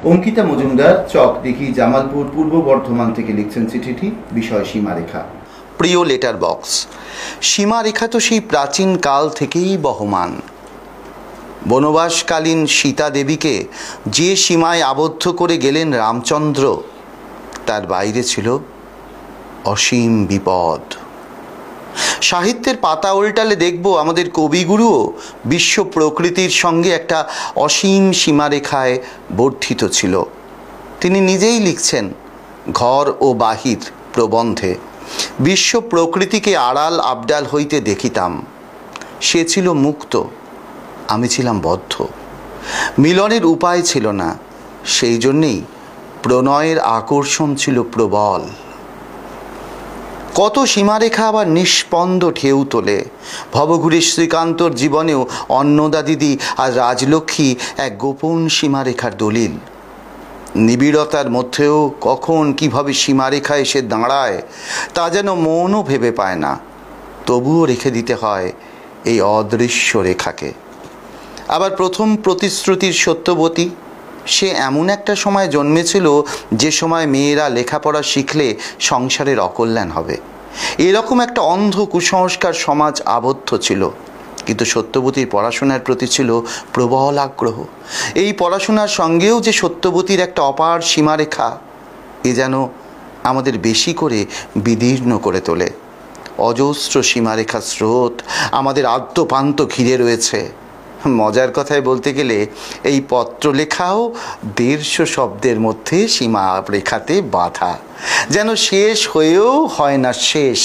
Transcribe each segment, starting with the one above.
অঙ্কিতা মজুমদার, চকদিঘি, জামালপুর, পূর্ব বর্ধমান থেকে লিখছেন চিঠিটি। বিষয় সীমারেখা। প্রিয় লেটার বক্স, সীমারেখা তো সেই প্রাচীন কাল থেকেই বহমান। বনবাসকালীন সীতা দেবীকে যে সীমায় আবদ্ধ করে গেলেন রামচন্দ্র, তার বাইরে ছিল অসীম বিপদ। সাহিত্যের পাতা উল্টালে দেখব আমাদের কবিগুরুও বিশ্ব প্রকৃতির সঙ্গে একটা অসীম সীমারেখায় বর্ধিত ছিল। তিনি নিজেই লিখছেন ঘর ও বাহির প্রবন্ধে, বিশ্ব প্রকৃতিকে আড়াল আবডাল হইতে দেখিতাম। সে ছিল মুক্ত, আমি ছিলাম বদ্ধ। মিলনের উপায় ছিল না, সেই জন্যেই প্রণয়ের আকর্ষণ ছিল প্রবল। কত সীমারেখা আবার নিষ্পন্দ ঢেউ তোলে। ভবঘুরে শ্রীকান্তর জীবনেও অন্নদা দিদি আর রাজলক্ষ্মী এক গোপন সীমারেখার দলিল। নিবিড়তার মধ্যেও কখন কিভাবে সীমারেখা এসে দাঁড়ায় তা যেন মনও ভেবে পায় না। তবুও রেখে দিতে হয় এই অদৃশ্য রেখাকে। আবার প্রথম প্রতিশ্রুতির সত্যবতী, সে এমন একটা সময় জন্মেছিল যে সময় মেয়েরা লেখাপড়া শিখলে সংসারের অকল্যাণ হবে। এরকম একটা অন্ধ কুসংস্কার সমাজ আবদ্ধ ছিল। কিন্তু সত্যবতীর পড়াশোনার প্রতি ছিল প্রবল আগ্রহ। এই পড়াশোনার সঙ্গেও যে সত্যবতীর একটা অপার সীমারেখা, এ যেন আমাদের বেশি করে বিদীর্ণ করে তোলে। অজস্র সীমারেখা স্রোত আমাদের আদ্যপান্ত ঘিরে রয়েছে। মজার কথায় বলতে গেলে এই পত্রলেখাও 150 শব্দের মধ্যে সীমারেখাতে বাঁধা, যেন শেষ হয়েও হয় না শেষ,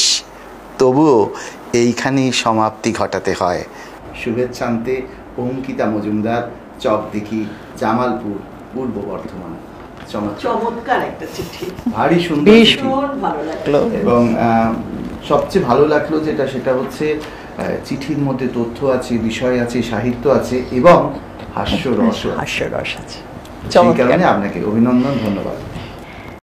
তবুও এইখানেই সমাপ্তি ঘটাতে হয়। শুভেচ্ছান্তে অঙ্কিতা মজুমদার, চকদিঘি, জামালপুর, পূর্ব বর্ধমান। চমৎকার একটা চিঠি, ভারী সুন্দর, ভীষণ ভালো লাগলো। এবং সবচেয়ে ভালো লাগলো সেটা হচ্ছে চিঠির মধ্যে তথ্য আছে, বিষয় আছে, সাহিত্য আছে এবং হাস্যরস আছে। আছে। সেই কারণে আপনাকে অভিনন্দন, ধন্যবাদ।